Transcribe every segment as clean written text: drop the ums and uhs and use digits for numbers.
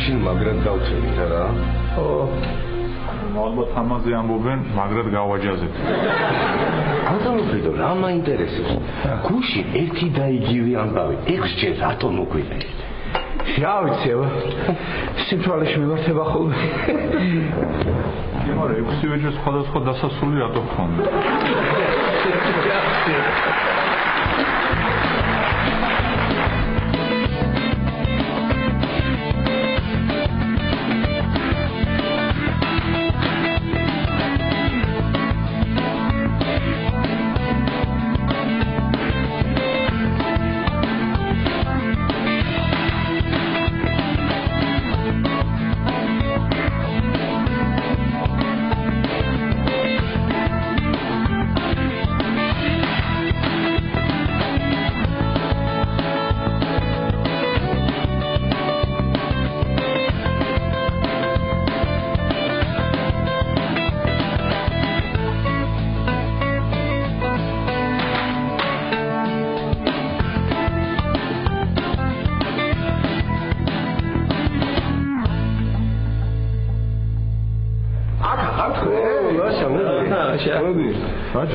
მაშინ მაგრად დავწევით რა. ალბათ ამაზე ამბობენ, მაგრად გავაჯაზეთ. ბატონო ფრიდო, რა მაინტერესებს? გუშინ ერთი და იგივე ამბავი 6 ჯერ რატომ მოგვიწერეთ? რა ვიცი, სიტუალში მიმართება ხოლმე. მაგრამ 6 ჯერ სხვადასხვა დასასრული რატო ხონდა?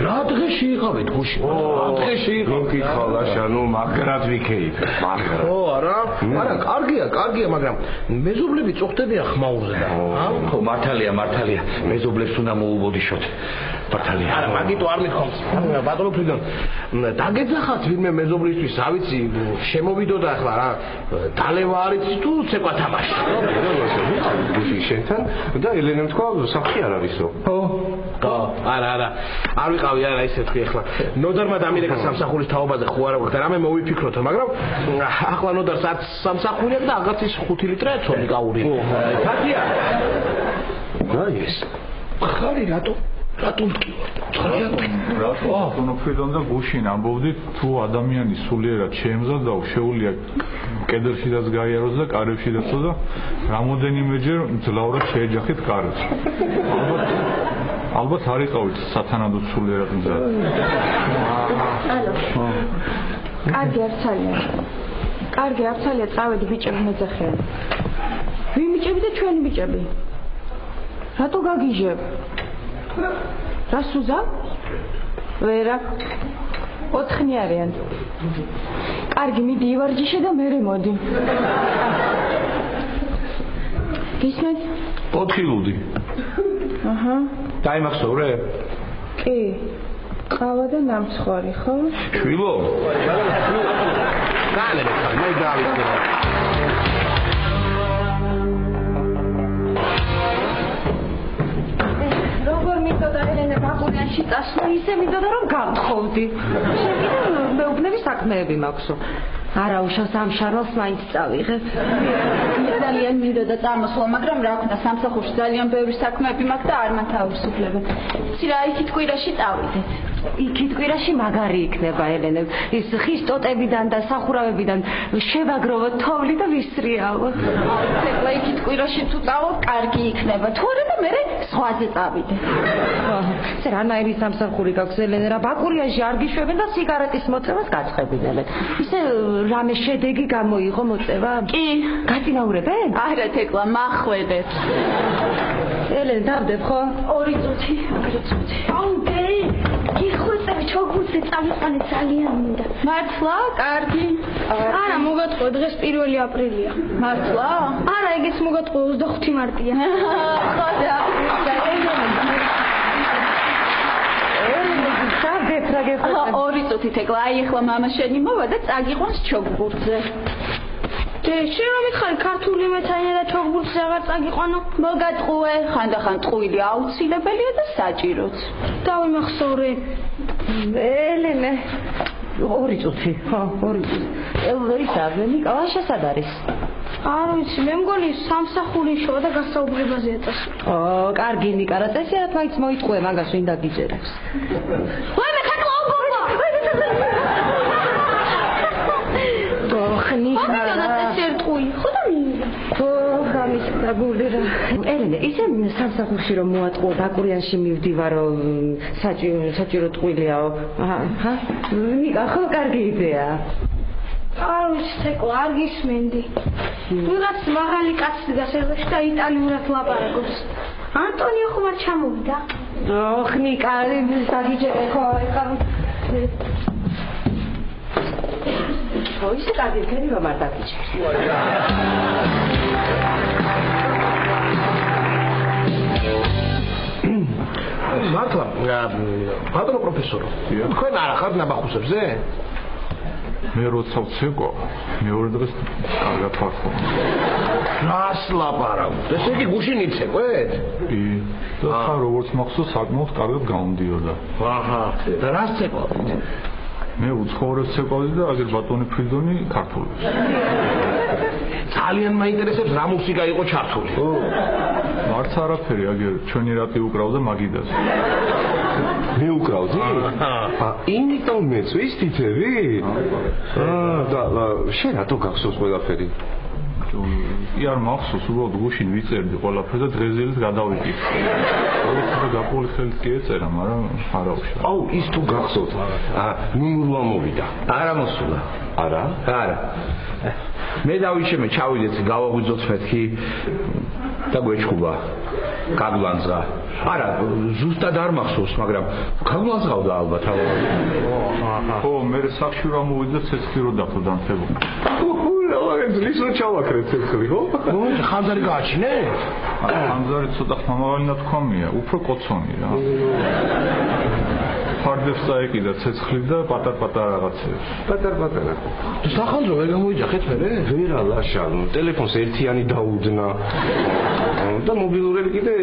რა დღეში იყავით გუშინ? დღეში იყავ ლაშანო, მაგრად ვიქეიფ. მაგრამ არა, კარგია, მაგრამ მეზობლები წუხდებიან ხმაურზე და ხო, მართალია, მეზობლებს უნდა მოუბოდიშოთ. მართალია. არა, მაგიტო არ მithkomს. ბატონო ფრიდონ, დაგეძახათ ვინმე მეზობლისთვის, რა ვიცი, შემოვიდოდა ახლა რა, დალევა არის თუ ცეკვა თამაში. ვიყავით გუშინ შენთან და ელენემ თქვა, საფრთხე არ არისო. არა, არ ვიყავი არა ისე თქვი ახლა. ნოდარმა დამირეკა სამსახურის თაობაზე ხო არა გვაქვს და რამე მოვიფიქროთ, მაგრამ ახლა ნოდარს არც სამსახური აქვს და აღარც 5 ლიტრია ცოლი გაური. თათია. რა ის? ხარი რატომ მткиვართ? ბატონო ფრიდონ და გუშინ ამბობდით თუ ადამიანი სულიერად შეემზადაო შეუძლია კედელშიდაც გაიაროს და კარებშიდაც და რამოდენიმეჯერ ძლავრად შეეჯახით კარებს. ალბათ არ იყავით სათანადოდ სულიერად მზად. კარგი არცალია წავედი ბიჭები მეძახიან. ვინ ბიჭები და ჩვენი ბიჭები? რატო გაგიჟებ? რა სუზა? ვერა 4 არიან. კარგი, მიდი ივარჯიშე და მერე მოდი. გისმენთ? 4 ლუდი. აჰა. დაიმახსოვრე? კი. ყავა და ნამცხვარი, ხო? შვილო? გაანერე, მე დავიწყე. როგორ მიწოდა ელენე ბაკურიანში წასვლა, ისე მიწოდა რომ გამთხოვდი. შენ კიდევ მეუბნები საქმეები მაქვსო. არა უშავს ამ შარვალს მაინც წავიღებ. ძალიან მინდოდა წამოსვლა, მაგრამ რა ვქნა, სამსახურში ძალიან ბევრი საქმეები მაქვს და არ მათავისუფლებ. იცი რა, იქით კვირაში წავიდეთ. იქით კვირაში მაგარი იქნება ელენე. ის ხის ტოტებიდან და სახურავებიდან შევაგროვო თოვლი და ვისრიაო. ეხლა იქით კვირაში თუ წავალ, კარგი იქნება. თუ არა და მე სხვაზე წავიდე. ეს რანაირი სამსახური გაქვს ელენე, რა ბაკურიაში არ გიშვებენ და სიგარეტის მოწევას გაცხებინებენ. ისე რამე შედეგი გამოიღო მოწევა? კი. გაწინაურებენ? არა, თეკლა, მახვედეთ. ელენე, დავდებ ხო? 2 წუთი. აუ, დეი, გიხვეწები ჩოგულზე წავიყვანე ძალიან მინდა. მართლა? კარგი. არა, მოგატყუე, დღეს 1 აპრილია. მართლა? არა, ეგეც მოგატყუე, 25 მარტია. ხოდა. გეფრაგეფრაგე 2 წუთი თეკლა, აი ახლა მამა შენი მოვა და წაგიყვანს ჩოგბურთზე. შენ რომ მითხარი ქართული მეცაინა და ჩოგბურთზე აღარ წაგიყვანო? მოგატყუე, ხანდახან ტყუილი აუცილებელია და საჭიროც. დავიმახსოვრე. ელენე 2 წუთი, ხო, 2 წუთი. ელვერისა, ნიკოლაშა სად არის? არ ვიცი, მე მგონი სამსახურიშოა და გასაუბრებაზეა წასული. კარგი ნიკა, რა წესი არა მაინც მოიტყუე მაგას ვინ დაგიჯერებს. ვაიმე ხატლა უბობა. ხნიხა და წესერტყუი. ხოდა მინდა. გამის დაგული რა. ელენე, ისე სამსახურში რომ მოატყუო ბაკურიანში მივდივარო საჭირო ტყუილიაო. აჰა. ნიკა, ხო კარგი იდეა. არ ვიცი, თეკლა, არ გისმენდი. ვიღაც მაღალი კაცი დგას ეზოში და იტალიურად ლაპარაკობს. ანტონიო ხომ არ ჩამოვიდა? ოხ ნიკა, დაგიჯერე ხო ეხლა. ხო ისე კარგი რომ არ დაგიჯერე. მართლა, ბატონო პროფესორო, თქვენ არ ახართ ნაბახუსებზე? მე როცა ვცეკო, მეორე დღეს კარგად ვარ ხოლმე. რას ლაპარაკობთ? ესე იგი გუშინ იცეკვეთ? კი. და ხა როგორც მახსოვს, საკმაოდ კარგად გამოდიოდა. აჰა, და რას ცეკვავთ? მე უცხოურებს ცეკვავდი და აგერ ბატონი ფრიდონი ქართულებს. ძალიან მაინტერესებს რა მუსიკა იყო ჩართული. მარც არაფერი, აგერ ჩვენი რატი უკრავდა მაგიდას. მე უკრავდი? იმიტომ მეც ვისტითები? და შენ რატო გახსოვს ყველაფერი? კი არ მახსოვს, უბრალოდ გუშინ ვიწერდი ყველაფერს და დღესდღეობით გადავიკითხე. ყოველთვის გაპოლი ხელით კი ეწერა, მაგრამ არ აუშვა. აუ, ის თუ გახსოვთ, ნუმრვა მოვიდა. არა მოსულა. არა? არა. მე დავიშემე, ჩავიდეთ, გავაღვიძოთ მეთქი და გვეჩხუბა. გაგლანძღა. არა, ზუსტად არ მახსოვს, მაგრამ გაგლანძღავდა ალბათ. ხო, მე სახში რა მოვიდა ცეცხლი რო დაფო დამხებო. ის რო ჩავაქრეთ ცეცხლი, ხო? ხანძარი გააჩინე? ხანძარი ცოტა ხმამავალი თქვამია, უფრო კოცონი რა. ფარდებს წაეკიდა ცეცხლი და პატარ-პატარ რაღაცებს. პატარ-პატარა. სახანძრო ვერ გამოიჯახეთ მერე? ვერა ლაშა, ტელეფონს ერთიანი დაუდნა. და მობილურები კიდე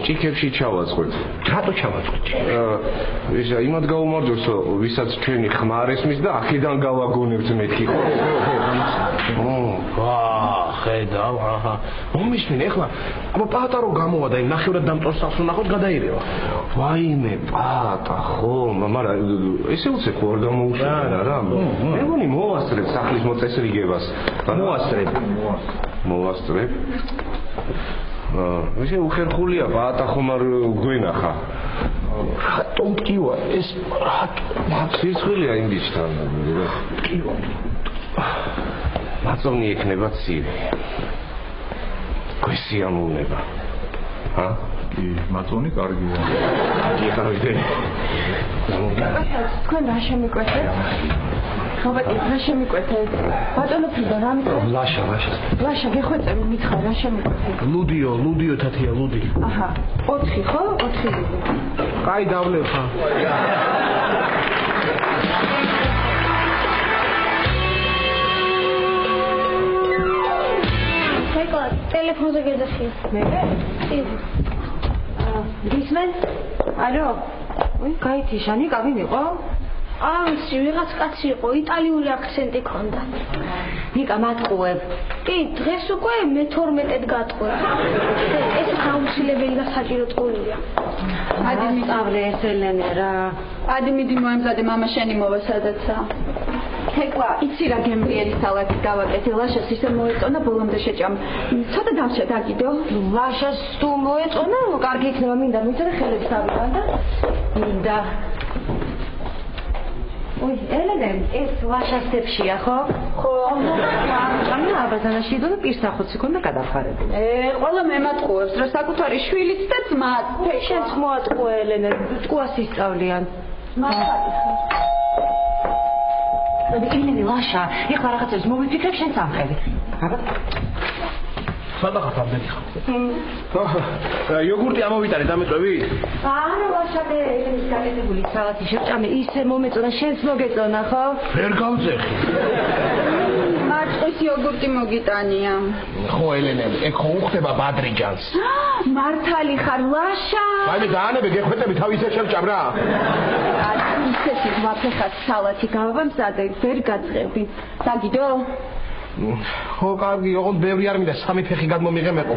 ჭიქებში ჩავაწყოთ. რატო ჩავაწყოთ? ისა იმად გაუმარჯოს, ვისაც ჩვენი ხმა არ ესმის და აქედან გავაგონებთ მეთქი ხო? ხედავ, აჰა. მომისმენ ეხლა, აბა პატა რო გამოვა და იმ ნახევრად დამწორ სახლს ნახოთ გადაირევა. ვაიმე, პატა ხო, მაგრამ ესე უცებ ხო არ გამოუშვა რა? მე მგონი მოვასწრებ სახლის მოწესრიგებას. მოვასწრებ. ისე უხერხულია პატა ხომ არ გვენახა. რატომ ტკივა ეს სისხლია ინგლისთან. ტკივა. მაწონი ექნება ცივი. გვესიამოვნება. კი, მაწონი კარგია. გიხარდე. თქვენ რა შემიკვეთეთ? ხობატი რა შემიკვეთეთ? ბატონო ფრიდო რა მიყვეთ? ლაშა გეხვეწები მითხარ რა შემიკვეთეთ? ლუდიო თათია ლუდი. აჰა 4 ხო? 4 ლუდი. კაი დავლევ ხა. ტელეფონზე გადახიეს. მე? კი. გისმენ? ალო? გაითი შანიკა ვინ იყო? ამისი ვიღაც კაცი იყო, იტალიური აქცენტი ჰქონდა. ნიკა მატყუებ. კი, დღეს უკვე მე-12-ად გატყუებ. ეს გაუცილებელი და საჭირო ტყუილია. ადი სწავლე ეს ელენე რა. ადი მიდი მოემზადე მამა შენი მოვა სადაცა. თეკვა, იცი რა გემრიელი სალათი გავაკეთე, ლაშას ისე მოეწონა ბოლომდე შეჭამ. ცოტა დავშა დაგიდო. ლაშას თუ მოეწონა, კარგი იქნება, მინდა მიცადე ხელებს დავიყან და მინდა. ой, ელენე, ეს ლაშასებშია, ხო? ხო. ამიტომ აბაზანაში დო და პირსახოცი ქონდა გადახარებული. ყველა მემატყუებს, რა საკუთარი შვილიც და ძმაც. შენც მოატყუე ელენე, ტყუას ისწავლიან. მართალი ხარ. ელენე ლაშა, ეხლა რაღაცებს მოვიფიქრებ შენ სამხები. აბა. სადახა თამდენი ხარ. იოგურტი ამოვიტანე დამეწვევი? არა, ლაშადე, ელენეს გაკეთებული სალათი შევჭამე, ისე მომეწონა, შენც მოგეწონა, ხო? ვერ გავწეხი. მარწყვის იოგურტი მოგიტანია. ხო ელენე, ეგ ხო უხდება ბადრიჯანს. მართალი ხარ, ლაშა. აი მე დაანებე გეხვეწები თავი ისე შევჭამ რა. ისეთი ვაფეხად სალათი გავამზადე, ვერ გაწყები. დაგიდო? ხო, კარგი, ოღონდ ბევრი არ მინდა, 3 ფეხი გადმომიღემეყო.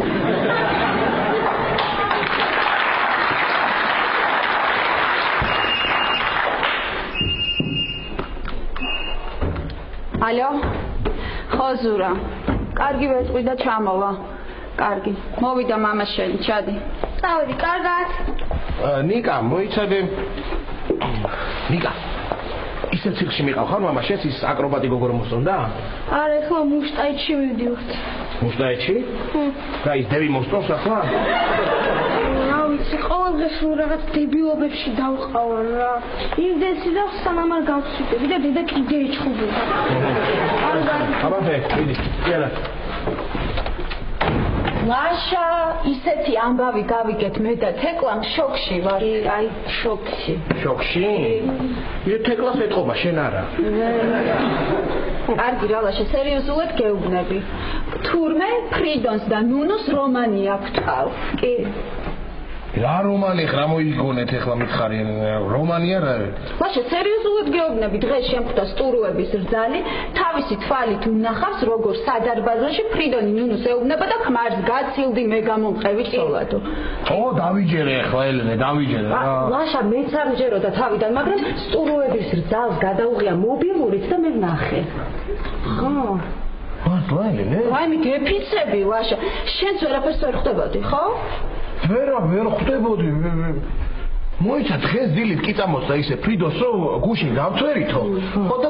ალო? ხო ზურა. კარგი ვეთყვი და ჩამოვა. კარგი. მოვიდა მამა შენი, ჩადი. წავედი, კარგად. ნიკა, მოიცადე. ნიკა. ის ისე ციხში მიყავ ხარ მამა შენს ის აკრობატი გოგო რომ მოსწონდა? არა, ეხლა მუშტაიტში მივდივართ. მუშტაიტში? და ის დევი მოსწონს ახლა? რა ვიცი, ყოველდღეს რაღაც დებილობებში დავყავარ რა. იმდენსი და სანამ არ გავცვიტები და დედა კიდე ეჩხუბება. აბა დიდი, იარა. ლაშა, ისეთი ამბავი გავიგეთ მე და თეკლამ შოკში ვარ. აი, შოკში. შოკში? მე თეკლას ეთყობა, შენ არა. კარგი რა ლაშა, სერიოზულად გეუბნები. თურმე ფრიდონს და ნუნუს რომანი აქვთავ. კი. რა რომანი ხარ მოიგონეთ ახლა მითხარიან რომანია რა? ლაშა, სერიოზულად გეუბნები, დღეს შემხვდა სტურუების რძალი, თავისი თვალით უნახავს როგორ სადარბაზოში ფრიდონი ნუნუს ეუბნება და ქმარს გაცილდი მე გამომყევი ცოლადო. ო, დავიჯერე ახლა ელენე, დავიჯერე რა. ლაშა, მეც არ მჯეროდა თავიდან, მაგრამ სტურუების რძალს გადაუღია მობილურით და მე ვნახე. ხო. მართლა ელენე? ვაიმე გეფიცები ლაშა, შენც ვერაფერს ვერ ხვდებოდი, ხო? ვერ ხვდებოდი. მოიცა დღეს დილით კი წამოსდა ისე ფრიდოსო გუშინ გავწვერითო. ხო და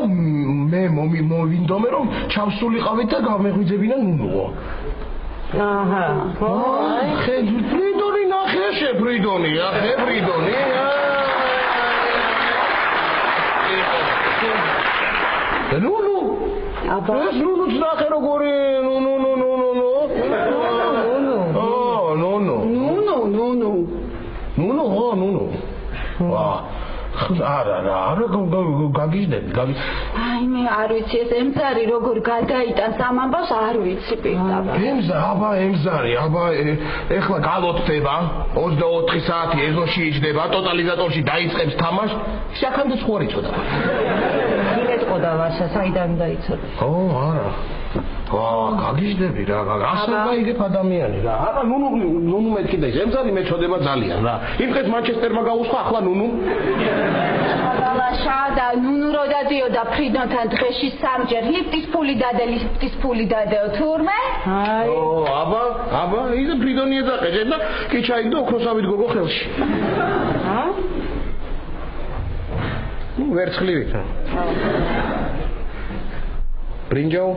მე მოვინდომე რომ ჩავსულიყავით და გამეღვიძებინა ნუნუო. აჰა. ხე ფრიდონი ნახე შე ფრიდონი, ახე ფრიდონი. ნუნუ. აბა ნუნუ ნახე როგორი ნუნუ. ნუნუ. ვა. არა გაგიჟდები. აი მე არ ვიცი ეს ემზარი როგორ გადაიტანს ამ ამბავს არ ვიცი პირდაპირ. ემზარი, ეხლა გალოთდება 24 საათი ეზოში იჯდება, ტოტალიზატორში დაიწყებს თამაშს, შაქამდე სხვა იწოდა. იტყოდა ლაშა, საიდან დაიცოდა? ო, არა. ვა, გაგიჟდები რა, ასე გაიგებ ადამიანი რა. არა, ნუნუ მეთქი და ემზარი მეწოდება ძალიან რა. იმ დღეს მანჩესტერმა გაუსხვა, ახლა ნუნუ. ლაშა და ნუნუ რო დადიოდა ფრიდონთან დღეში სამჯერ ლიფტის ფული დადეო თურმე? აი. ო, აბა, ისე ფრიდონი ეძაყეჭე და კი ჩაიგდო ოქროსავით გოგო ხელში. ჰა? ვერცხლივით. ბრინჯაო.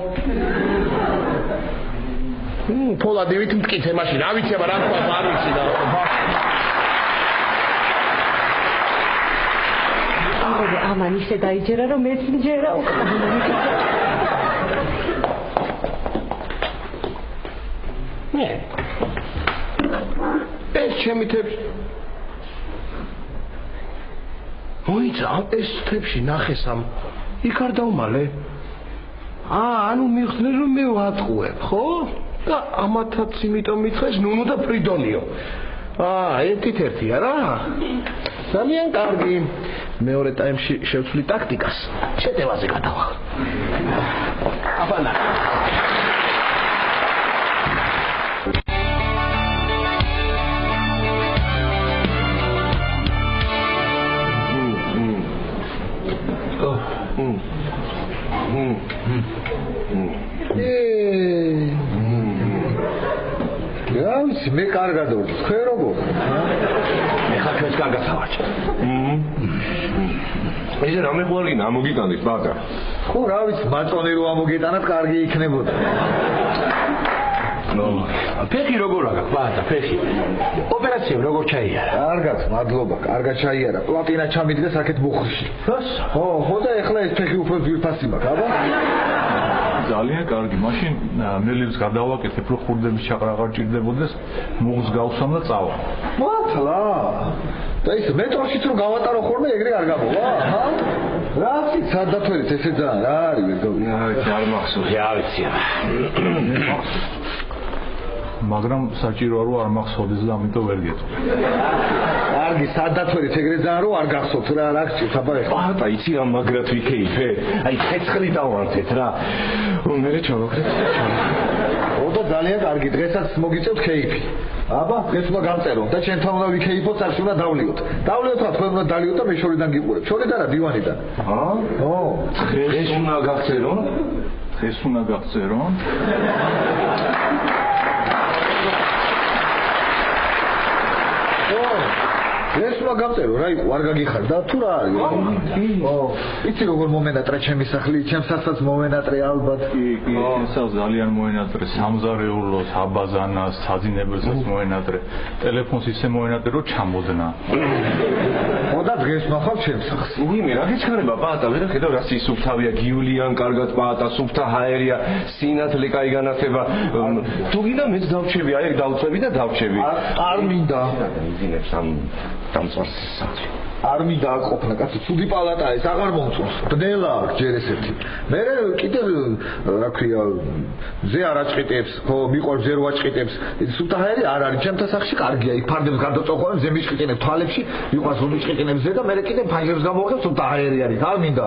ფოლადივით მტკიცე მაშინ, რა ვიცი, აბა რა თქვა, არ ვიცი და. ამან ისე დაიჯერა რომ მეც მჯერა უკვე. ნე. ეს ჩემი თებში. მოიცა, ეს თებში ნახეს ამ იქ არ დავმალე. ანუ მიხსნე რომ მე ვატყუებ, ხო? და ამათაც იმიტომ მითხეს ნუნუ და ფრიდონიო. ერთით-ერთია რა. ძალიან კარგი. მეორე ტაიმში შევცვლი ტაქტიკას. შეტევაზე გადავალ. აბანა. Явись, მე კარგად ვარ. თქვენ როგორ? ეხლა ჩვენს კარგად ავარჩა. ესე რა მეყვარინა ამოგიტანეთ ბატა. ხო, რა ვიცი, მაწონი რო ამოგიტანათ, კარგი იქნებოდა. ფეხი როგორ აგა ბატა, ფეხი. ოპერაცია როგორ ჩაიარა? კარგად, მადლობა, კარგად ჩაიარა. პლატინა ჩამიდგეს აქეთ მუხლში. ხო და ეხლა ეს ფეხი უფრო ძვირფასი მაქვს, აბა? ძალიან კარგი. მაშინ ნელივს გადავაკეთებ, რომ ხურდების ჩაყრა აღარ ჭირდებოდეს, მუხლს გავსვამ და წავა. მართლა? და ის მეტროშიც რო გავატარო ხოლმე, ეგრე არ გამოვა? აჰა. რაცი სადათვერით ესე ძალიან რა არის ვერ გავიგე. არ მახსოვს, რა ვიცი. მაგრამ საჭიროა რომ არ მახსოვდეს და ამიტომ ვერ გეტყვი. კარგი, სადათვერით ეგრე ძალიან რომ არ გახსოვთ რა, რა გჭირთ აბა ეხლა. ბატა, იცი ამ მაგრად ვიქეიფე. აი, ცეცხლი დავანთეთ რა. მე ჩავაქრეთ. ოდა ძალიან კარგი, დღესაც მოგიწევთ ქეიფი. აბა, დღეს უნდა გამწეროთ და ჩვენთან უნდა ვიქეიფოთ, სახში უნდა დავლიოთ. დავლიოთ რა, თქვენ უნდა დალიოთ და მე შორიდან გიყურებ. შორიდან რა, დივანიდან. ო, დღეს უნდა გაგწერონ? დღეს უნდა გაგწერონ? ეს უნდა გამწერო რა იყო არ გაგიხარდა თუ რა არის იცი როგორ მომენატრე ჩემი სახლი ჩემსაც მომენატრე ალბათ ისევ ძალიან მოენატრე სამზარეულოს აბაზანას საძინებელსაც მოენატრე ტელეფონს ისე მოენატრე რომ ჩამოდნა და დღეს ნახავ ჩემს სახლს უიმე რა გიჩქარება პაატა ვერა ხედავ რა სისუფთავია გიულიან კარგად პაატა სუფთა ჰაერია სინათლე კაი განათება თუ გინდა მეც დავჩები აი დავწები და დავჩები არ მინდა იზინებს ამ დამწვარს სახლი არ მინდა აკოფნა კაცი ცუდი პალატაა ეს აღარ მომწონს ბნელა ჯერ ესეთი მე კიდე რა ქვია ზე არ აჭყიტებს ხო მიყვარს ზე რო აჭყიტებს სუფთა ჰაერი არ არის ჩემთან სახლში კარგია იქ ფარდებს გარდაწოხოვენ ზე მიჭყიტებს თვალებში მიყვარს რომ მიჭყიტებს ზე და მე კიდე ფანჯრებს გამოვხებ სუფთა ჰაერი არის არ მინდა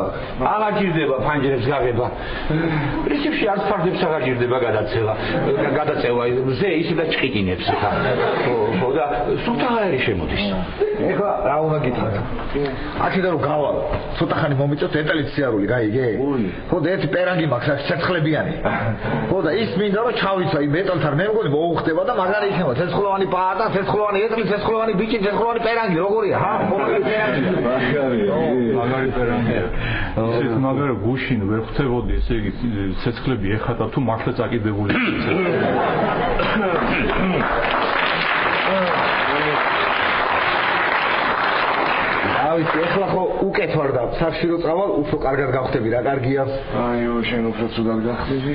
აღარ ჭირდება ფანჯრებს გაღება პრინციპში არც ფარდებს აღარ ჭირდება გადაწევა ზე ისე და ჭყიტინებს ხა ხო და სუფთა ჰაერი შემოდის ეხლა რა უნდა გითხრათ აქედან რომ გავალ ცოტა ხანი მომიწევთ ეტელით სიარული გაიგე ხო და ერთი პერანგი მაქვს აქ ცეცხლებიანი ხო და ის მინდა რომ ჩავიცვა იმ მეტალთან მე მგონი მოუხდება და მაგარი იქნება ცეცხლოვანი პაატა ცეცხლოვანი ეტლი ცეცხლოვანი ბიჭი ცეცხლოვანი პერანგი როგორია ჰა მაგარი პერანგია ისეთ მაგარი გუშინ ვერ ხვდებოდი ესე იგი ცეცხლები ეხატა თუ მართლა წაკიდებული ავიც ეხლა ხო უკეთ ვარ და სახლში რო წავალ უფრო კარგად გავხდები რა კარგია აიო შენ უფრო ცუდად გახდები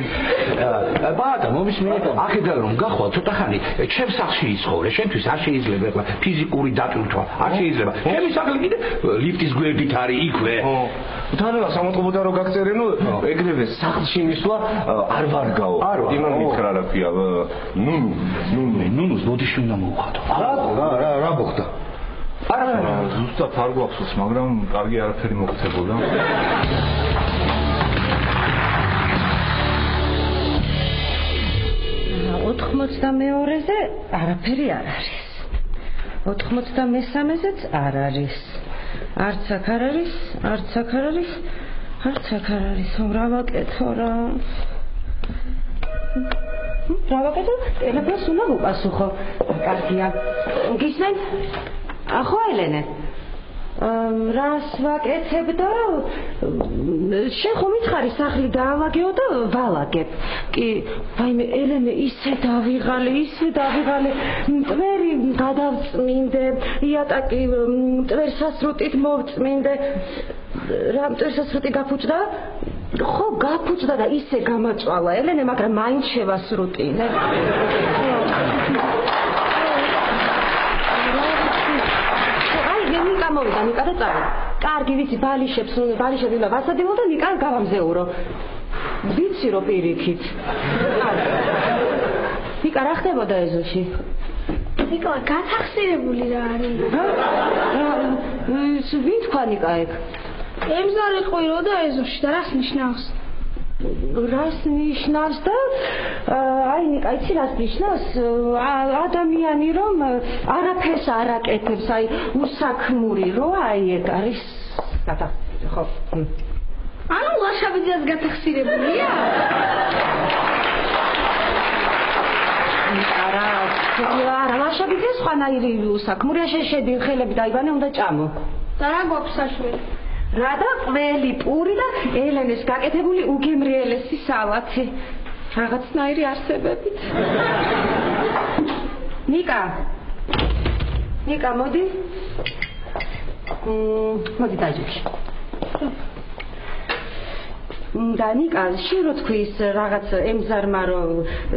ბადა მომისმინე აქედან რომ გახვალ ცოტა ხანი ჩემ სახლში იცხოვრე შენთვის არ შეიძლება ეხლა ფიზიკური დატვირთვა არ შეიძლება ჩემი სახლი კიდე ლიფტის გვერდით არის იქვე თანალა სამოწყობოდა რო გაგწერენო ეგრევე სახლში მისვლა არ ვარგაო იმან მითხრა რა ქვია ნუნუს ბოდიში უნდა მოუხატო რა მოხდა არა ზუსტად არ გვახსოვს მაგრამ კარგი არაფერი მოხდებოდა 82-ზე არაფერი არ არის 93-ზეც არ არის არც აქ არ არის არც აქ არ არის არც აქ არ არის რა ვაკეთო რა ვაკეთო ტელეფონს უნდა მოპასუხო კარგია გისმენ ახო ელენე რას ვაკეთებ და შენ ხომ მითხარი სახლი დაავაგეო და ვალაგებ კი ვაიმე ელენე ისე დავიღალე მტვერი გადავწმინდე იატაკი მტვერსასრუტით მოვწმინდე რა მტვერსასრუტი გაფუჭდა ხო გაფუჭდა და ისე გამაწვალა ელენე მაგრამ მაინც შევასრუტინე მოვიდა ნიკა და წავიდა. კარგი ვიცი ბალიშები უნდა ვასადილო და ნიკა გავამზეურო. ვიცი რომ პირიქით. ნიკა რა ხდებოდა ეზოში? ნიკა გათახსირებული რა არის? ვინ თქვა ნიკა ეგ? ემზარი ყვირო და ეზოში და რას ნიშნავს? რას ნიშნავს და აი ნიკა იცი რას ნიშნავს ადამიანი რომ არაფერს არ აკეთებს აი უსაქმური რო აი ეგ არის ხო ანუ ლაშაბიძეც გათახსირებულია არა ლაშაბიძე სხვანაირი უსაქმურია შედი ხელები დაიბანე უნდა ჭამო და რა გვაქვს საშველი რა და ყველი პური და ელენეს გაკეთებული უგემრიელესი სალათი რაღაცნაირი არსებებით ნიკა მოდი დაჯექი და ნიკა შენ რო თქვი ის რაღაც ემზარმა რო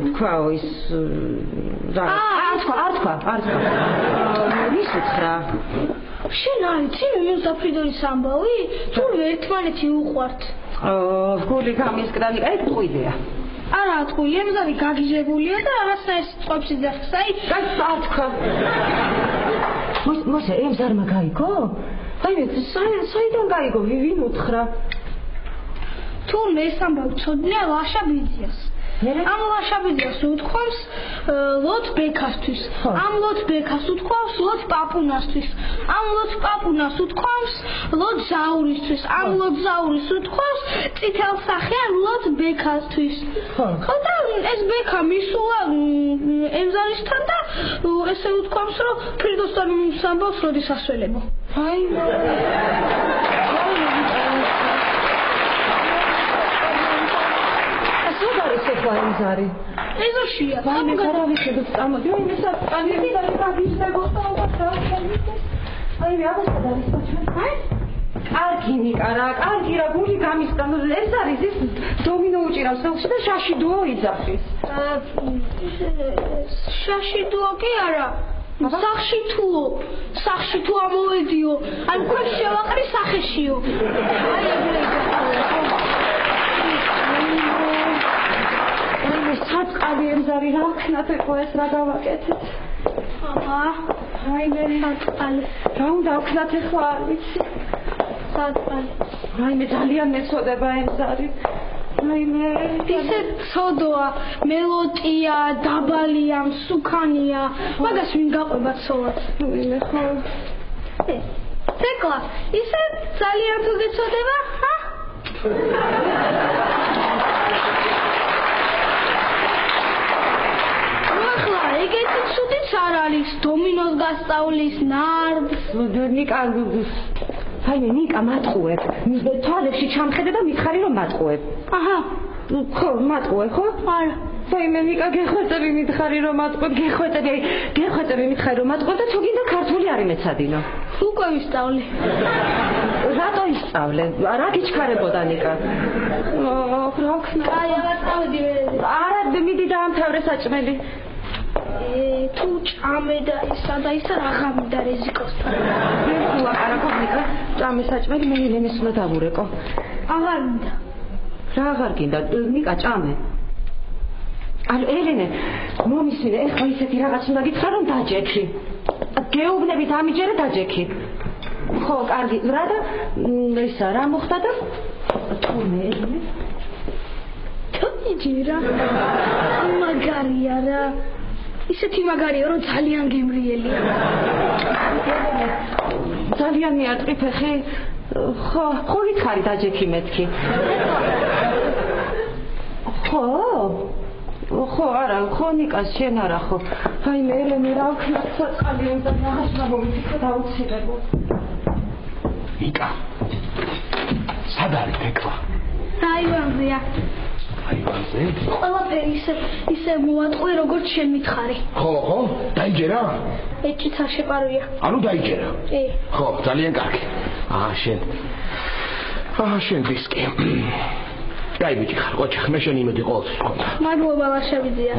თქვაო ის არ თქვა ვის უთხრა შენ არიცი მეზაფრიდონის ამბავი? თუ ერთმანეთი უყვართ? გული გამისკდა ნიკა ეგ ტყუილია. არა ტყუილი, ემზარი გაგიჟებულია და რაღაცნაირ სიტყვებს იძახს, აი არ თქვა. მოსე ემზარმა გაიგო? აი საიდან გაიგო? ვინ უთხრა? თუ ეს ამბავი ცოდნია ლაშაბიძიას. ამ ლაშაბიძიას უთქვამს ლოთ ბექასთვის. ამ ლოთ ბექას უთქვამს ლოთ პაპუნასთვის. ამ ლოთ პაპუნას უთქვამს ლოთ ზაურისთვის. ამ ლოთ ზაურის უთქვამს წითელსახიან ლოთ ბექასთვის. ხო და ეს ბექა მისულა ემზარისთან და ესე უთქვამს რომ ფირდოსთან ამბავს როდის ასველებო. აი ზარი. ეზოშია. ვაიმე გარავიშებთ წამოდი. ვაიმე საკანები და გაგიშდებოდა და აი მე აღესა და ის აი კარგი ნიკა რა, კარგი რა, გული გამისკან. ეს არის ის დომინო უჭირავს ხელში და შაში დუო იძახის. შაში დუო კი არა. სახში თუ ამოვედიო. ან ქვეშ შევაყრი სახეშიო. აი ეგრე საწყალი ემზარი რა ვქნათ ეხლა ეს რა გავაკეთეთ? აი მე საწყალი. რა უნდა ვქნათ ეხლა არ ვიცი. საწყალი. აი მე ძალიან მეწოდება ემზარი. აი მე ისე ცოდოა, მელოდია, დაბალია, მსუქანია. მაგას ვინ გაყვება ცოლად? მე ხო. თეკლა, ისე ძალიან თუ გეწოდება, ჰა? ეგეთი ცუდიც არ არის, დომინოს გასწავლის, ნარდს. ნიკა, აი მე ნიკა მატყუებ. თვალებში ჩამხედე და მითხარი რომ მატყუებ. აჰა. ხო, მატყუებ, ხო? არა. აი მე ნიკა გეხვეწები მითხარი რომ მატყუებ, გეხვეწები მითხარი რომ მატყუებ და თუ გინდა ქართული არ იმეცადინო. უკვე ვისწავლე. რატო ისწავლე? რა გიჩქარებოდა ნიკა? რა ვქნა? აი აღწავედი მე. არა, მიდი დაამთავრე საჭმელი. თუ ჭამე და ისა და ისა რა გამიდა რეზიკოსთან. მე ლაპარაკობ ნიკა, ჭამე საჭმელი მე ელენეს უნდა დავურეკო. აღარ მინდა. რა აღარ გინდა? ნიკა ჭამე. ანუ ელენე, მომისმინე, ეხლა ისეთი რაღაც უნდა გითხრა რომ დაჯექი. გეუბნებით ამიჯერე დაჯექი. ხო, კარგი. რა და ისა რა მოხდა და თურმე ელენე? თუიჯერა. მაგარია რა. ისეთი მაგარია რომ ძალიან გემრიელია. ძალიან მიატყვი ფეხი. ხო, ხო გითხარი დაჯექი მეთქი. ხო, არა, ხო ნიკას შენ არა ხო. აი მე ელენე რა ვქნა საწყალი უნდა აღაშმა მომიფიქრე დაუცილებლად. ნიკა. სად არის თეკლა? აივანზეა. აივანზე? ყველაფერი ისე მოვატყვე როგორც შენ მითხარი. ხო, დაიჯერა? ეჭიც არ შეპარვია. ანუ დაიჯერა? ხო, ძალიან კარგი. შენ დისკი. კაი ბიჭი ხარ, ოჩახ, მე შენ იმედი ყოველთვის გქონდა. მადლობა ლაშაბიძია.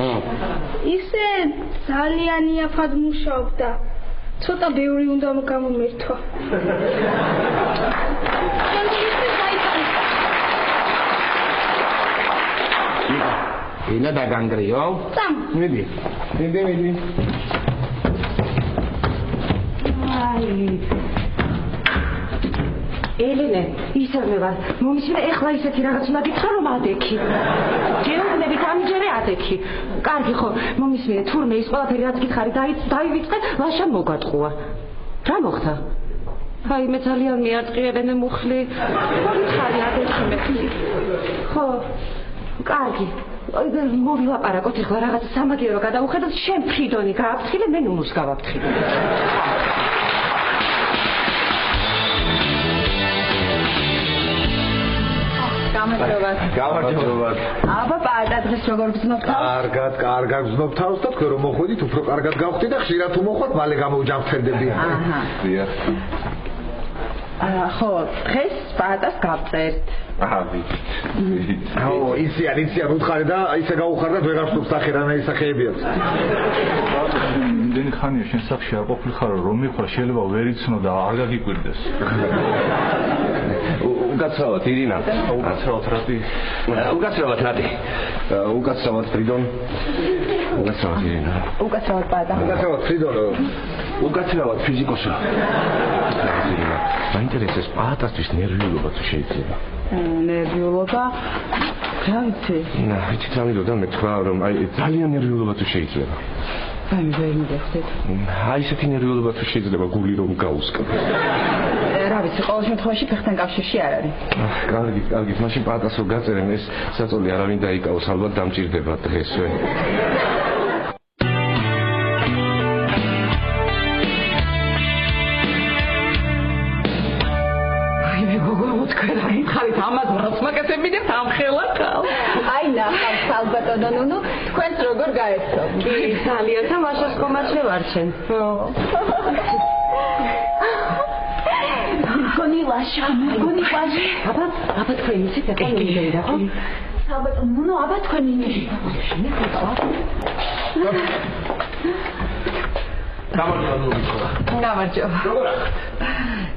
ისე ძალიან იაფად მუშაობდა. ცოტა ბევრი უნდა გამომერთვა. ინა დაგანგრიო? წამ. მიდი. აი ელენე, ისე მე ვარ. მომისმინე, ეხლა ისეთი რაღაც უნდა გითხრა რომ ადექი. გეუბნებით ამიჯერე ადექი. კარგი ხო, მომისმინე, თურმე ის ყველაფერი რაც გითხარი დაივიწყე, ლაშა მოგატყუა. რა მოხდა? აი მე ძალიან მიარტყი ელენე მუხლი. ხო გითხარი ადექი მე. ხო, კარგი. მოვილაპარაკოთ ეხლა რაღაც სამაგიერო გადავუხედოთ, შენ ფრიდონი გააფრთხილე, მე ნუნუს გავაფრთხილე. გამარჯობა. აბა პატა დღეს როგორ გძნობ თავს? კარგად გძნობ თავს და თქვენ რომ მოხვედით, უფრო კარგად გავხდი და ხშირად თუ მოხვდით, მალე გამოვჯამრთელდები. აჰა. დიახ. ხო, დღეს პატას გავწერთ. ვიცით. იციან უთხარი და ისე გაუხარდათ ვეღარ ვსწრებს სახე რანაირსახეებიათ. იმდენი ხანია შენ სახში არ ყოფილიყარო რომ მიხარ შეიძლება ვერ იცნო და არ გაგიკვირდეს. უკაცრავად ირინა. უკაცრავად რატი? უკაცრავად ფრიდონ. უკაცრავად ირინა. უკაცრავად პატა. უკაცრავად ფრიდონ. უკაცრავად ფიზიკოსი. მაინტერესებს პატასთვის ნერვიულობა თუ შეიძლება. ნერვიულობა? რა ვიცი? ვიცი წამიდოდა მე თქვა რომ აი ძალიან ნერვიულობა თუ შეიძლება. აი მე ვერ მივხვდით. აი ესეთი ნერვიულობა თუ შეიძლება გული რომ გაუსკა. რა ვიცი, ყოველ შემთხვევაში ფეხთან კავშირში არ არის. კარგი, მაშინ პატასო გაწერენ ეს საწოლი არავინ დაიკავოს, ალბათ დამჭირდება დღესვე. თქვენ გითხარით ამას რაც მაკეთებინებთ ამ ხელად? აი ნახავთ ალბათო ნუნუ, თქვენს როგორ გაეცნობ? კი, ძალიან თამაშას ხომაც შევარჩენ. გონი ლაშა. აბა თქვენ იცით ეხლა მინდა რა. ალბათო ნუნუ, აბა თქვენ მინდა. გამარჯობა.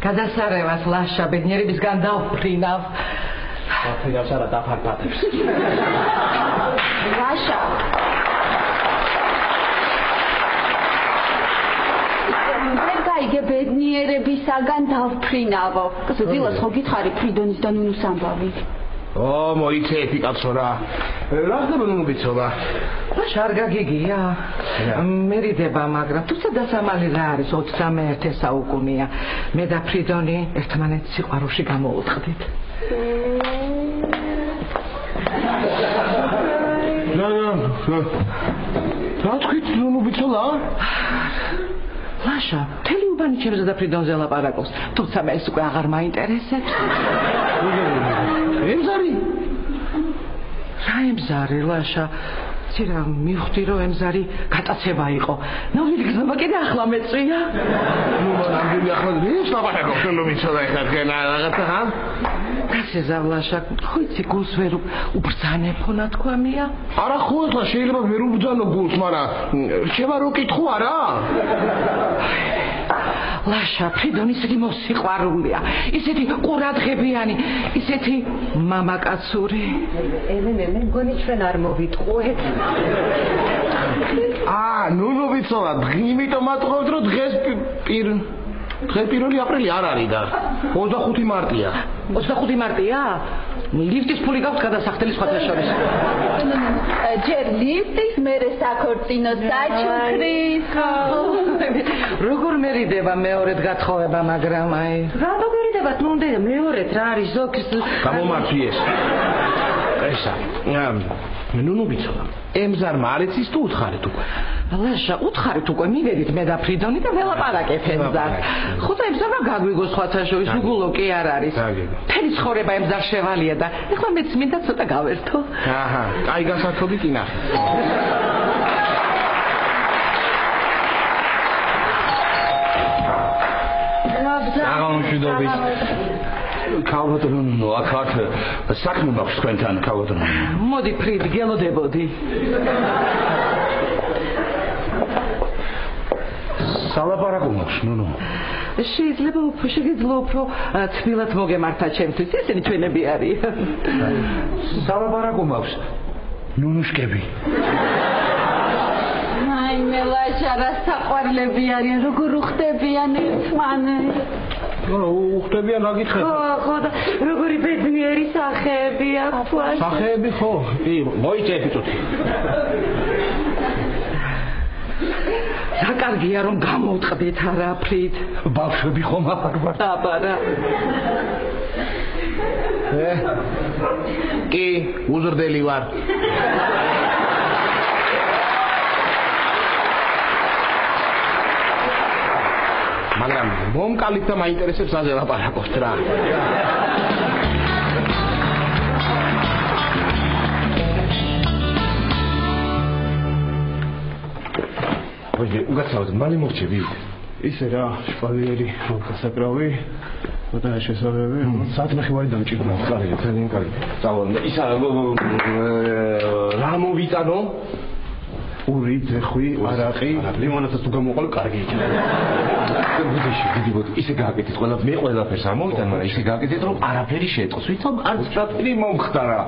გადასარევას ლაშა ბედნიერებისგან დავფრინავ.აფრინავს არა დაფარფათებს. ლაშა. მე გაიგე ბედნიერებისაგან დავფრინავო. დილას ხო გითხარი ფრიდონის და ნუნუს ამბავი? მოიცეეთი კაცო რა. რა ხდება ნუნუ ბიცოლა? არ გაგიგია. მერიდება, მაგრამ თუმცა დასამალი რა არის 21 საუკუნეა. მე და ფრიდონი ერთმანეთს სიყვარულში გამოვუწყდით. რა თქვით ნუნუ ბიცოლა? ლაშა, მთელი უბანი ჩემზე და ფრიდონზე ლაპარაკობს. თუმცა მე ეს უკვე აღარ მაინტერესებს. ემზარი? რა ემზარი, ლაშა? ცირა მივხვდი რომ ემზარი გატაცება იყო. ნამდვილი გზნობა კიდე ახლა მეწვია. ნამდვილი ახლა ის ლაპარაკობს ნუნუ ბიცოლა ეხლა თქვენ რაღაცა ხა? გასეზავლაშა, ხო იცი გულს ვერ უბრძანებო ნათქვამია? არა ხო ეხლა შეიძლება ვერ უბრძანო გულს, მაგრამ რჩება რო კითხო არა? ლაშა, ფრიდონი ისეთი მოსიყვარულია, ისეთი ყურადღებიანი, ისეთი მამაკაცური. ელენე, მე მგონი ჩვენ არ მოვიტყუეთ. ნუნუ ბიცოლა, იმიტომ მატყობთ რომ დღეს 1 აპრილი არ არის და 25 მარტია. 25 მარტია? ლიფტის ფული გაქვს გადასახდელი სხვათა შორის. ჯერ ლიფტის, მერე საქორწინო საჩუქრის. როგორ მერიდება მეორედ გათხოვება, მაგრამ აი. რა მოგერიდებათ, ნუნდა მეორედ რა არის ზოგს. გამომართვიეს. ესა. ნუნუ ბიცოლა, ემზარმა არ იცის თუ უთხარით უკვე? ლაშა, უთხარით უკვე მივედით მე და ფრიდონი და ველაპარაკეთ ემზარს. ხო და ემზარმა გაგვიგო სხვათა შორის, უგულო კი არ არის. მთელი ცხოვრება ემზარ შევალია და ეხლა მეც მინდა ცოტა გავერთო. აჰა, კაი გასართობი კი ნახე. აღმშვიდობის. ქალბატონო, აქ საქმე მაქვს თქვენთან, ქალბატონო. მოდი ფრიდ, გელოდებოდი. სალაპარაკო მაქვს, ნუნუ. შეიძლება უფრო თბილად მოგემართა ჩემთვის, ესენი ჩვენები არიან. სალაპარაკო მაქვს, ნუნუშკები. აი მე ლაშა რა საყვარლები არიან, როგორ უხდებიან ერთმანეთს. უხდებიან რა გითხეთ? ხო და როგორი ბედნიერი სახეები აქვს. სახეები ხო? კი, მოიწეები წუთი. რა კარგია რომ გამოვწყდით არა ფრიდ. ბავშვები ხომ არ ვარ? აბარა. კი, უზრდელი ვარ. მაგრამ მომკალით და მაინტერესებს აზე ლაპარაკობთ რა. უგაცავთ, მალე მოვჭები. ისე რა, შპალიერი, გასაკრავი, და შესაბამები, საათმეხი ვარი დამჭირდა. კარგი, ძალიან კარგი. წავალ, ისა რა მოვიტანო? პური, ძეხვი, არაყი, ლიმონადაც თუ გამოყოლო, კარგი იქნება. ბუდეში, დიდი ისე გააკეთეთ, მე ყველაფერს არ მოვიტან, მაგრამ ისე გააკეთეთ, რომ არაფერი შეწყოს. ვითომ არც ჭაფილი მომხდარა.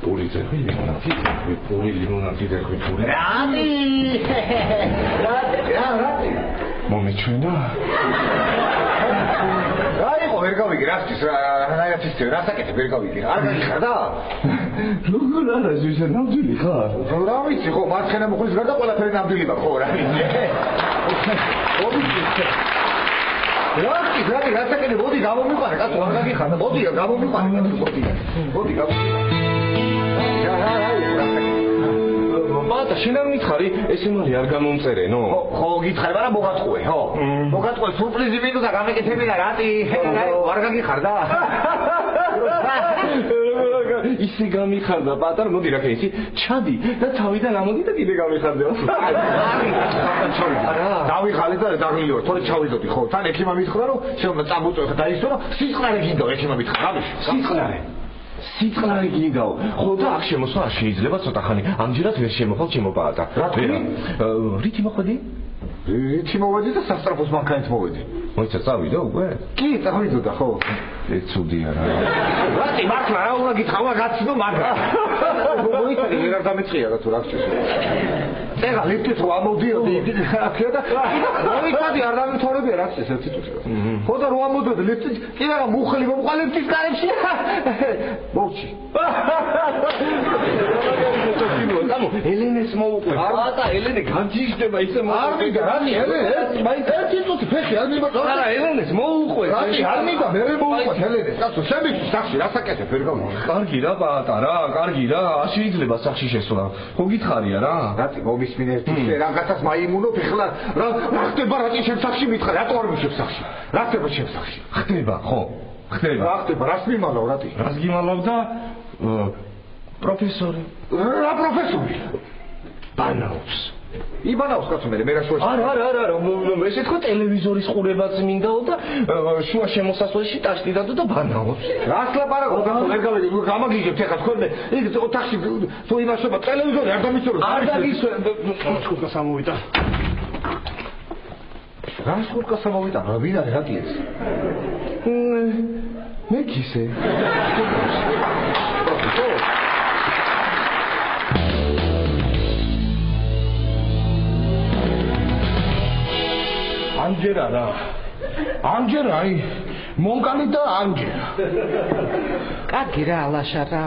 პური, ძეხვი, ლიმონადი, პური, ლიმონადი, ძეხვი, პური. რატი? მომეჩვენა? ვერ გავიგე რა ხდის რა საკეთებ ვერ გავიგე არ გიხარდა როგორ არა ზუსტად ნამდვილი ხარ რა ვიცი ხო მარცხენა მოხლის გარდა ყველაფერი ნამდვილი მაქვს ხო რა რა საკეთებ მოდი გამომიყარე კაცო არ გაგიხარდა მოდი გამომიყარე მოდი ბატა შენ არ მითხარი ეს იმალი არ გამომწერენო ხო გითხარი მაგრამ მოგატყუე ხო მოგატყუე სურპრიზი მინდა გამეკეთები და რატი არ გაგიხარდა ისე გამიხარდა პატარ, მოდი რა ხე ისი, ჩადი და თავიდან ამოდი და კიდე გამიხარდება. დავიხალე და დაღლიო, თორე ჩავიდოდი ხო? თან ექიმა მითხრა რომ შეიძლება წამოწევ და ისო რომ სიწყნარე გინდა ექიმა მითხრა, რამე? სიწყნარე გინდაო. ხო და აქ შემოსვა არ შეიძლება ცოტა ხანი. ამჯერად ვერ შემოხვალ ჩემო პატარ. რითი მოხვედი? რითი მოვედი და სასტრაფოს მანქანით მოვედი. მოიცა წავიდა უკვე? კი, წავიდოდა ხო? ეცუდია რა. რატი მართლა რა უნდა გითხრა გაცნო მაგრა. მოიცადე ვერ არ დამეწყია რა თუ რა გჭირს. წეგა ლიფტით რო ამოდიოდი იქ აქა და მოიცადე არ დამეთორებია რა გჭირს ერთი თვე. ხო და რო ამოდიოდი ლიფტით კიდე რა მუხლი მომყვა ლიფტის გარებში. მოვჩი. გამო ელენეს მოუყვე. არა ელენე განჯიშდება ისე მოუყვე. არ მიდა რა ელენე მაინც ერთი თვე ფეხი არ მიმა. არა ელენეს მოუყვე. არ მიდა მე მოუყვე ელენეს. კაცო შემიჩი სახში რასაკეთებ ვერ გავიგე. კარგი რა პატარა, კარგი რა, შეიძლება სახში შესვლა. ხო გითხარია რა. რატი მომისმინე ერთი რაღაცას მაიმუნობ ეხლა რა ხდება რატი შენ სახში მითხარ რატო არ მიშებ სახში რა ხდება შენ სახში ხდება ხო ხდება რა ხდება რას მიმალავ რატი რას გიმალავ და პროფესორი რა პროფესორი ბანაუს იბანავს კაცო მე რა შუაში არა ესე თქო ტელევიზორის ყურებაც მინდაო და შუა შემოსასვლელში ტაშტი დადო და ბანაუს რას ლაპარაკობ კაცო ვერ გავედი გამაგიგებთ ეხლა თქვენ იქ ოთახში თუ იმასობა ტელევიზორი არ დამიცორო არ დაგისვე ხუთკა სამოვიდა რა ხუთკა სამოვიდა რა ვინ არის რატი ეს მე კისე ამჯერა რა ამჯერა აი მონკალი და ამჯერა კარგი რა ალაშა რა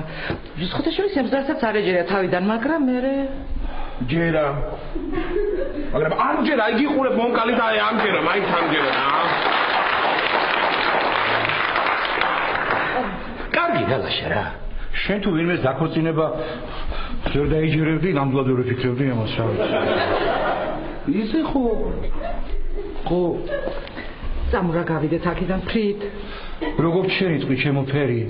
შეხოთაშორის ემსდასაც არ ეჯერა თავიდან მაგრამ მე ჯერა მაგრამ ამჯერა იგი ყურებ მონკალი და აი ამჯერა მაინც ამჯერა რა კარგი ალაშა რა შენ თუ ვინმეს დაქორწინება ვერ დაიჯერებდი ნამდვილად ვერ ვფიქრებდი ამას რა ისე ხო სამურა გავიდეთ აქედან ფრით როგორ შენი წვი ჩემო ფერი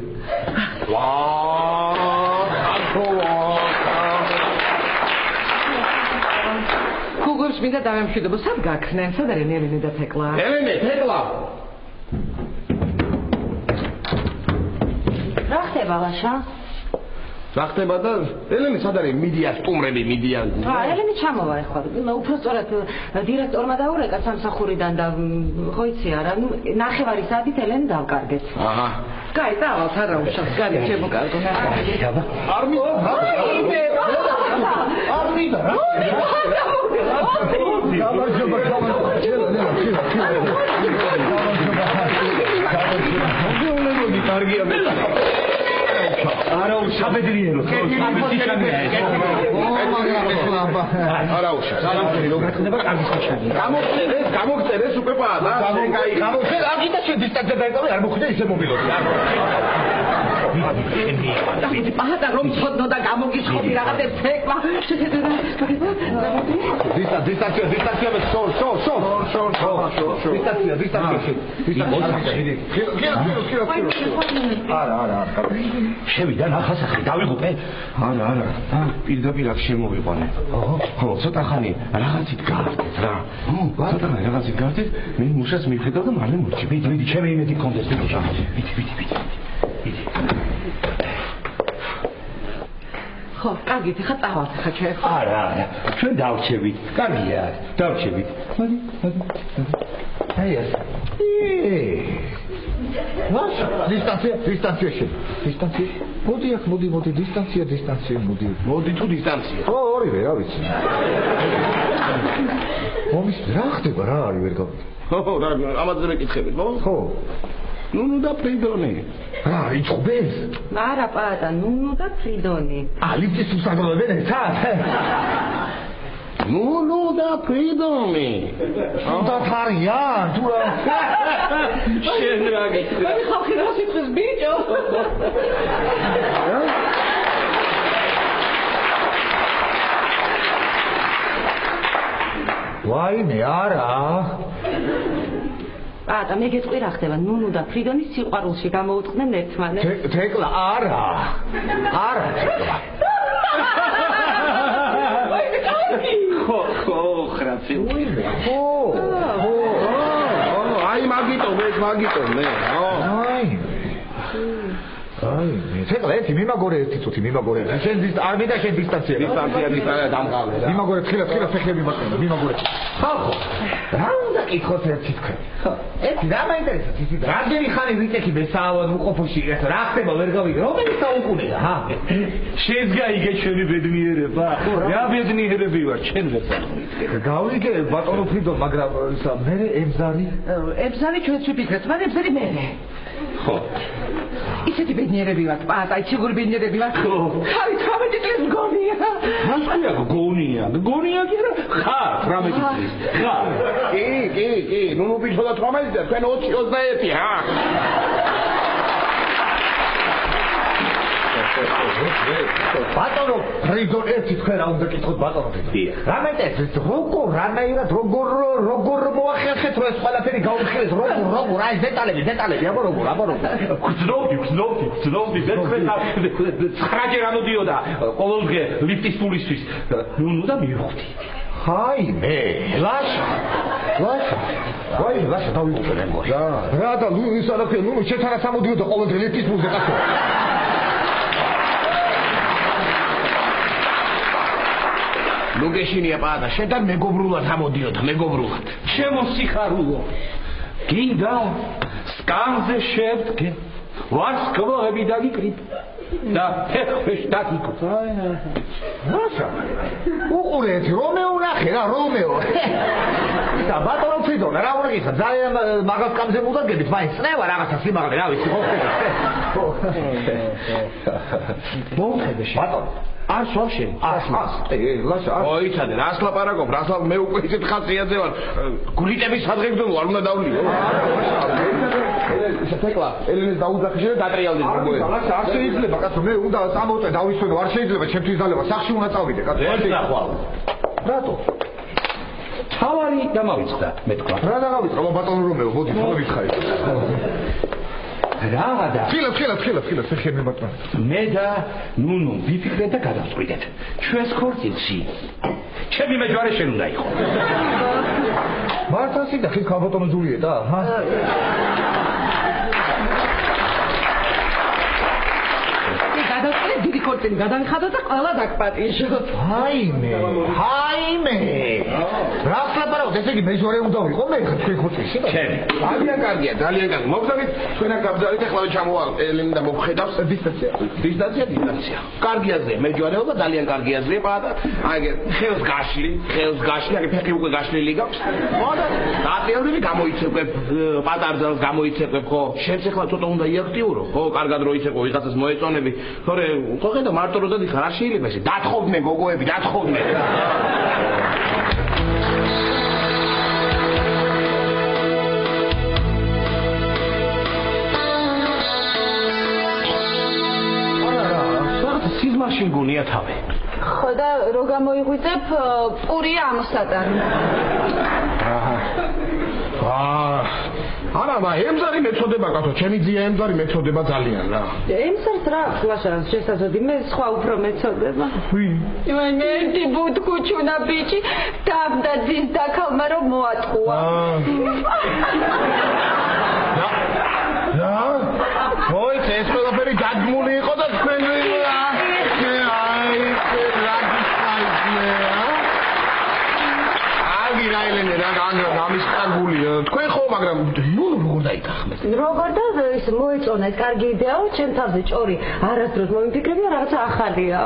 გუგლს მინდა დავემშვიდობო სად გაქნენ სად არის ელენე და თეკლა თეკლა რა ხდება ლაშა რა ხდება და ელენე სად არის მიდიან სტუმრები მიდიან ელენე ჩამოვა ეხლა უბრალოდ დირექტორმა დაურეკა სამსახურიდან და ხო იცი არა ნუ ნახევარი საათით ელენე დავკარგეთ აჰა კაი დავალთ არა უშავს კარი შემოკარგო არ მიდა რა კარგია მე არა უშა ბედრიენო არა უშა სალამური რო გახდება კარგი საჩვენე გამოგწერეს უკვე პადა შენ კაი გამოგცერ აგიტა შენ დისტანცია დაიწყე არ მოხვდა ისე მობილოდი დავით პადა რომ ცოდნო და გამოგიცხობი რაღაც ცეკვა დისტანცია მე შო არა შევიდა ნახასახი დავიღუპე არა პირდაპირ აქ შემოვიყვანე ხო ცოტა ხანი რაღაცით გავდეთ რა ცოტა ხანი რაღაცით გავდეთ მე მუშას მიხედავ და მალე მორჩი ვიდი ჩემი იმედი გქონდეს ვიდი ხო კარგით ხა წავალთ ხა ჩვენ არა ჩვენ დავჩევით კარგია დავჩევით მოდი აი ეს ვაშ დისტანცია მოდი აქ მოდი დისტანცია მოდი თუ დისტანცია ხო ორივე რა ვიცი მომის რა ხდება რა არის ვერ გავიგე ხო რა ამაზე მეკითხებით ხო ნუნუ და ფრიდონი რა იწყბეს არა პატა ნუნუ და ფრიდონი ლიფტის უსაგროებენ ერთად ნუნუ და ფრიდონი და თარიან თუ რა შენ რა გიქრა მე ხალხი რა სიტყვის ბიჭო ვაიმე არა და მე გეტყვი რა ხდება ნუნუ და ფრიდონი სიყვარულში გამოუწყდნენ ერთმანეთს თეკლა არა თეკლა ხო ხრაცი აი მაგიტო მე თეკლა ერთი მიმაგორე ერთი წუთი მიმაგორე შენ არ მინდა შენ დისტანცია დამყავე მიმაგორე ხილა ფეხები მარტო მიმაგორე ხო რა უნდა კითხოს ერთი თქვენ ერთი რა მაინტერესებს ისი რამდენი ხანი ვიკეთი მესაავად უყოფოში რა ხდება ვერ გავიგე რომელი საუკუნეა ჰა შენს გაიგე ჩვენი ბედნიერება რა ბედნიერები ვარ ჩვენ ვერ გავიგე ბატონო ფრიდო მაგრამ ისა მე ებზარი ჩვენც ვიფიქრეთ მაგრამ ებზარი მე ხო ისეთი ბედნიერები ვართ პატა ისეთი ბედნიერები ვართ ხარი 18 წლის მგონია მასკია გონია კი რა ხარ 18 წლის ხარ კი ნუ მობიჭოდა 18 და თქვენ 20-21 ჰა ბატონო ფრიდო ერთი თქვენ რა უნდა კითხოთ ბატონო რა მეტეს როგორ მოახერხეთ რომ ეს ყველაფერი გაუხილეს როგორ აი დეტალები აბა როგორ გძნობდი ცხრაჯერ ამოდიოდა ყოველდღე ლიფტის პულისთვის ნუ და მივხვდი ჰაიმე ლაშა დავიწყე მეგორი რა და ნუ ის არაფერი ნუ შეთან სამოდიოდა ყოველდღე ლიფტის პულზე კაცო ნუ გეშინია პატა შენთან მეგობრულად ამოდიოდა ჩემო სიხარულო გინდა სკამზე შევდგე ვარსკვლავები დაგიკრიბ და ფეხქვეშ დაგიკო რასა უყურეთ რომეო ნახე რა რომეო და ბატონო ფრიდო რა უნდა გიხსნა ძალიან მაგას სკამზე მუდაგებით მაინც წნევა რაღაცა სიმაღლე რა ვიცი ხო მოუხედე ბატონო არ სვავ შენ ლაშა ოიცადე რას ლაპარაკობ რას მე უკვე ისეთ ხაციაზე ვარ გულიტების სადღეგდო არ უნდა დავლიო თეკლა ელენეს დაუძახე შენ დატრიალდეს როგორ ლაშა არ შეიძლება კაცო მე უნდა წამოვწე დავისვენო არ შეიძლება ჩემთვის ძალება სახში უნდა წავიდე კაცო რატო თავარი დამავიწყდა მე თქვა რა დავიწყო ბატონო რომეო მოდი თავი ხარი რა ხილა ფეხები მარტო მე და ნუნუ ვიფიქრეთ და გადავწყვიტეთ ჩვენს ქორწილში ჩემი მეჯვარე შენ უნდა იყო მართასი და ხის ბატონო ჯულიეტა ჰა გადავწყვიტე დიდი ქორწილი გადავიხადო და ყველა დაგპატიჟო ჰაიმე რას ლაპარაკობ ესე იგი მეჯვარე უნდა ვიყო მე თქვენ ქორწილში ჩემი ძალიან კარგია მოგზავნით თქვენა გაბზავით ახლა ჩამოვალ ელენ და მოგხედავს დისტანცია კარგიაზე მეჯვარეობა ძალიან კარგიაზე პატა აი ხელს გაშლი აი ფეხი უკვე გაშლილი გაქვს მოდა დატრიალდები გამოიცეკვებ პატარძალს გამოიცეკვებ ხო შენც ახლა ცოტა უნდა იაქტიურო ხო კარგად რო იცეკვო ვიღაცას მოეწონები თორე ხო ხედა მარტო რო დადიხარ არ შეიძლება ესე დათხოვდნენ გოგოები დათხოვდნენ სიზმარში გუნია თავი ხო და რო გამოიღვიძებ პურია ამოსატარი არა ემზარი მეწოდება კაცო ჩემი ძია ემზარი მეწოდება ძალიან რა ემზარს რა ლაშა შესაძლოა მე სხვა უფრო მეწოდება მე ერთი ბუთქუჩუნა ბიჭი და ძის დაქალმა რომ მოატყუა ოი ეს ყველაფერი დაგმული იყო და თქვენ თქვენ ხო მაგრამ ნუ როგორ დაიკახმეთ როგორ და ის მოეწონა ეს კარგი იდეაა ჩემ თავზე ჭორი არასდროს მომიფიქრებია რაღაცა ახალია